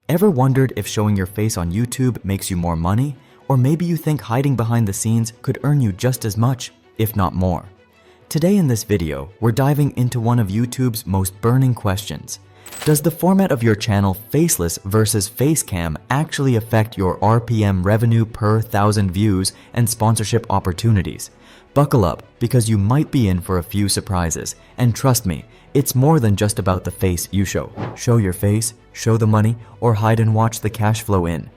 Ever wondered if showing your face on YouTube makes you more money? Or maybe you think hiding behind the scenes could earn you just as much, if not more. Today in this video, we're diving into one of YouTube's most burning questions. Does the format of your channel Faceless versus Facecam actually affect your RPM revenue per 1,000 views and sponsorship opportunities? Buckle up, because you might be in for a few surprises. And trust me, it's more than just about the face you show. Show your face, show the money, or hide and watch the cash flow in.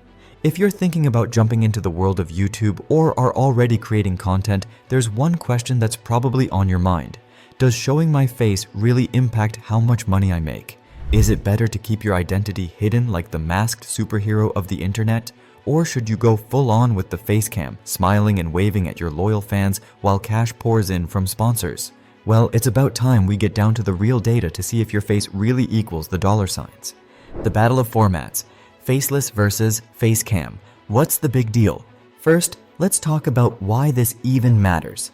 If you're thinking about jumping into the world of YouTube or are already creating content, there's one question that's probably on your mind. Does showing my face really impact how much money I make? Is it better to keep your identity hidden like the masked superhero of the internet? Or should you go full on with the face cam, smiling and waving at your loyal fans while cash pours in from sponsors? Well, it's about time we get down to the real data to see if your face really equals the dollar signs. The battle of formats. Faceless versus Facecam. What's the big deal? First, let's talk about why this even matters.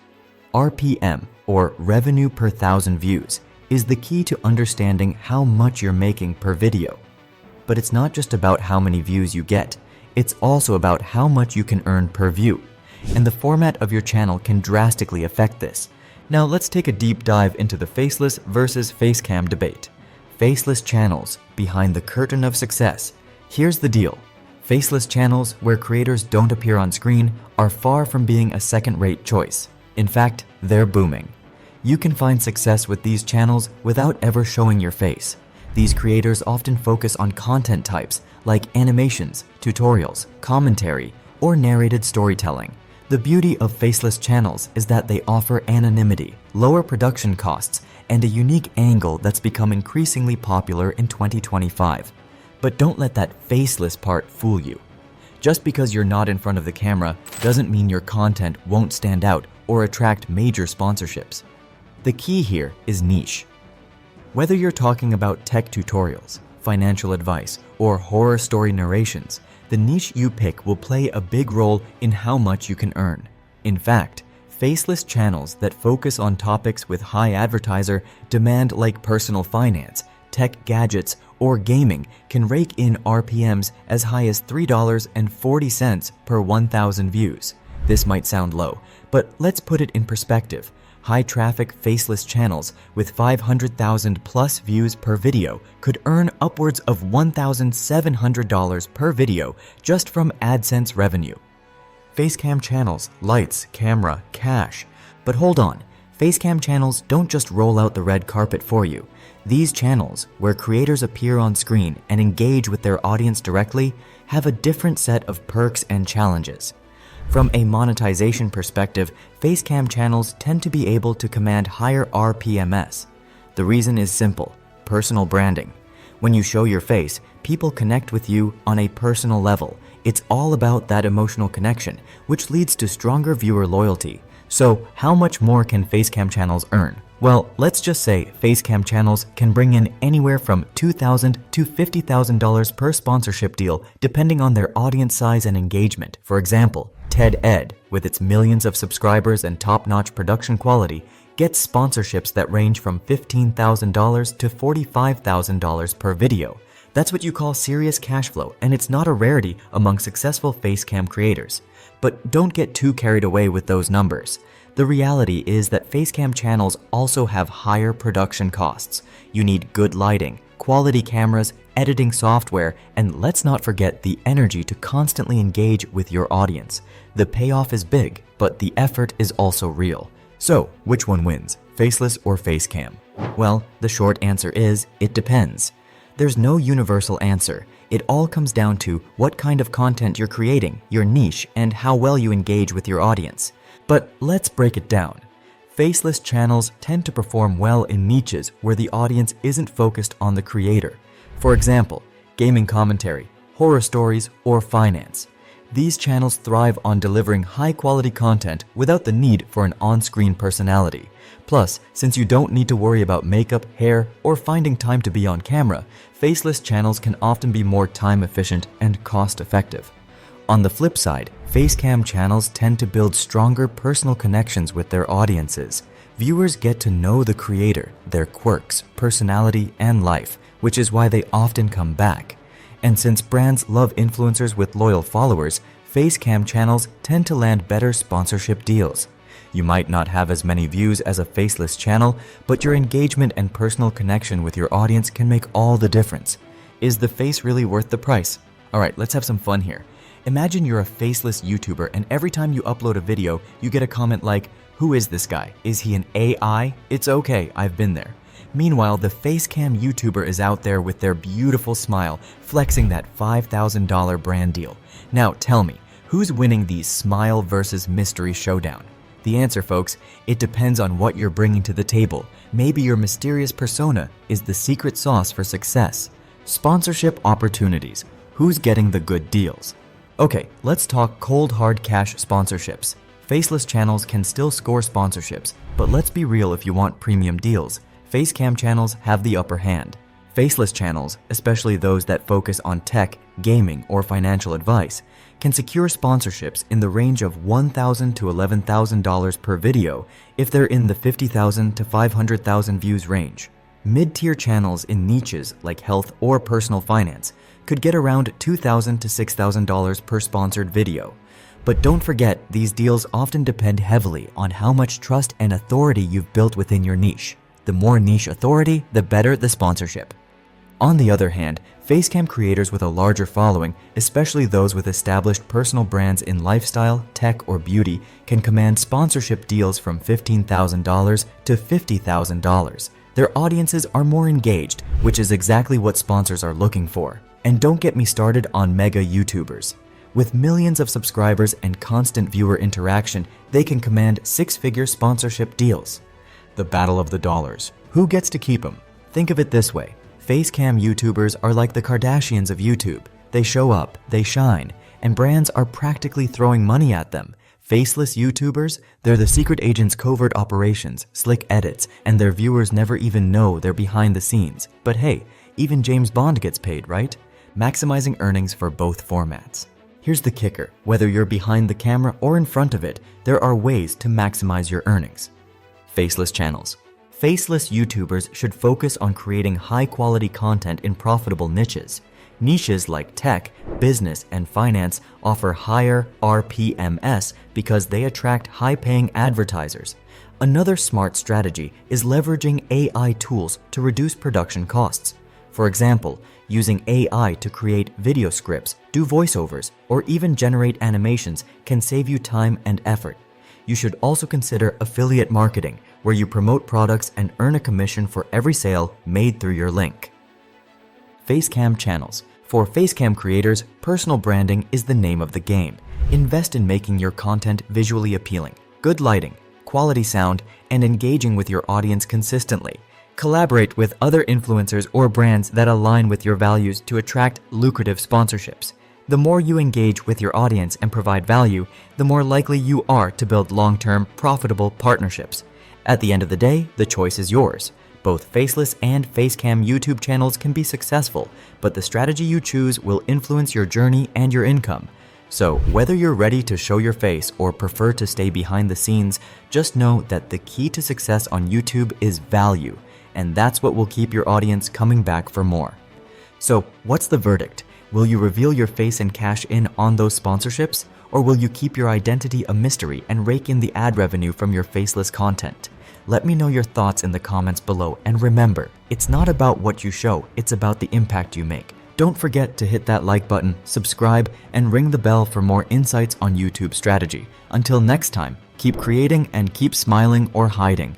RPM, or revenue per 1,000 views, is the key to understanding how much you're making per video. But it's not just about how many views you get, it's also about how much you can earn per view. And the format of your channel can drastically affect this. Now let's take a deep dive into the Faceless versus Facecam debate. Faceless channels, behind the curtain of success. Here's the deal. Faceless channels, where creators don't appear on screen, are far from being a second-rate choice. In fact, they're booming. You can find success with these channels without ever showing your face. These creators often focus on content types like animations, tutorials, commentary, or narrated storytelling. The beauty of faceless channels is that they offer anonymity, lower production costs, and a unique angle that's become increasingly popular in 2025. But don't let that faceless part fool you. Just because you're not in front of the camera doesn't mean your content won't stand out or attract major sponsorships. The key here is niche. Whether you're talking about tech tutorials, financial advice, or horror story narrations, the niche you pick will play a big role in how much you can earn. In fact, faceless channels that focus on topics with high advertiser demand like personal finance, tech gadgets, or gaming can rake in RPMs as high as $3.40 per 1,000 views. This might sound low, but let's put it in perspective. High-traffic faceless channels with 500,000 plus views per video could earn upwards of $1,700 per video just from AdSense revenue. Facecam channels, lights, camera, cash. But hold on, Facecam channels don't just roll out the red carpet for you. These channels, where creators appear on screen and engage with their audience directly, have a different set of perks and challenges. From a monetization perspective, Facecam channels tend to be able to command higher RPMs. The reason is simple: personal branding. When you show your face, people connect with you on a personal level. It's all about that emotional connection, which leads to stronger viewer loyalty. So, how much more can Facecam channels earn? Well, let's just say Facecam channels can bring in anywhere from $2,000 to $50,000 per sponsorship deal, depending on their audience size and engagement. For example, TED Ed, with its millions of subscribers and top-notch production quality, gets sponsorships that range from $15,000 to $45,000 per video. That's what you call serious cash flow, and it's not a rarity among successful Facecam creators. But don't get too carried away with those numbers. The reality is that Facecam channels also have higher production costs. You need good lighting, quality cameras, editing software, and let's not forget the energy to constantly engage with your audience. The payoff is big, but the effort is also real. So, which one wins, Faceless or Facecam? Well, the short answer is, it depends. There's no universal answer. It all comes down to what kind of content you're creating, your niche, and how well you engage with your audience. But let's break it down. Faceless channels tend to perform well in niches where the audience isn't focused on the creator. For example, gaming commentary, horror stories, or finance. These channels thrive on delivering high-quality content without the need for an on-screen personality. Plus, since you don't need to worry about makeup, hair, or finding time to be on camera, faceless channels can often be more time-efficient and cost-effective. On the flip side, Facecam channels tend to build stronger personal connections with their audiences. Viewers get to know the creator, their quirks, personality, and life, which is why they often come back. And since brands love influencers with loyal followers, face cam channels tend to land better sponsorship deals. You might not have as many views as a faceless channel, but your engagement and personal connection with your audience can make all the difference. Is the face really worth the price? Alright, let's have some fun here. Imagine you're a faceless YouTuber and every time you upload a video, you get a comment like, "Who is this guy? Is he an AI? It's okay, I've been there." Meanwhile, the facecam YouTuber is out there with their beautiful smile, flexing that $5,000 brand deal. Now tell me, who's winning the smile versus mystery showdown? The answer, folks, it depends on what you're bringing to the table. Maybe your mysterious persona is the secret sauce for success. Sponsorship opportunities. Who's getting the good deals? Okay, let's talk cold hard cash sponsorships. Faceless channels can still score sponsorships, but let's be real, if you want premium deals, facecam channels have the upper hand. Faceless channels, especially those that focus on tech, gaming, or financial advice, can secure sponsorships in the range of $1,000 to $11,000 per video if they're in the 50,000 to 500,000 views range. Mid-tier channels in niches like health or personal finance could get around $2,000 to $6,000 per sponsored video. But don't forget, these deals often depend heavily on how much trust and authority you've built within your niche. The more niche authority, the better the sponsorship. On the other hand, facecam creators with a larger following, especially those with established personal brands in lifestyle, tech, or beauty, can command sponsorship deals from $15,000 to $50,000. Their audiences are more engaged, which is exactly what sponsors are looking for. And don't get me started on mega YouTubers. With millions of subscribers and constant viewer interaction, they can command six-figure sponsorship deals. The battle of the dollars. Who gets to keep them? Think of it this way. Facecam YouTubers are like the Kardashians of YouTube. They show up, they shine, and brands are practically throwing money at them. Faceless YouTubers, they're the secret agents' covert operations, slick edits, and their viewers never even know they're behind the scenes. But hey, even James Bond gets paid, right? Maximizing earnings for both formats. Here's the kicker. Whether you're behind the camera or in front of it, there are ways to maximize your earnings. Faceless channels. Faceless YouTubers should focus on creating high-quality content in profitable niches. Niches like tech, business, and finance offer higher RPMS because they attract high-paying advertisers. Another smart strategy is leveraging AI tools to reduce production costs. For example, using AI to create video scripts, do voiceovers, or even generate animations can save you time and effort. You should also consider affiliate marketing, where you promote products and earn a commission for every sale made through your link. Facecam channels. For facecam creators, personal branding is the name of the game. Invest in making your content visually appealing, good lighting, quality sound, and engaging with your audience consistently. Collaborate with other influencers or brands that align with your values to attract lucrative sponsorships. The more you engage with your audience and provide value, the more likely you are to build long-term, profitable partnerships. At the end of the day, the choice is yours. Both faceless and facecam YouTube channels can be successful, but the strategy you choose will influence your journey and your income. So, whether you're ready to show your face or prefer to stay behind the scenes, just know that the key to success on YouTube is value, and that's what will keep your audience coming back for more. So, what's the verdict? Will you reveal your face and cash in on those sponsorships? Or will you keep your identity a mystery and rake in the ad revenue from your faceless content? Let me know your thoughts in the comments below, and remember, it's not about what you show, it's about the impact you make. Don't forget to hit that like button, subscribe, and ring the bell for more insights on YouTube strategy. Until next time, keep creating and keep smiling or hiding.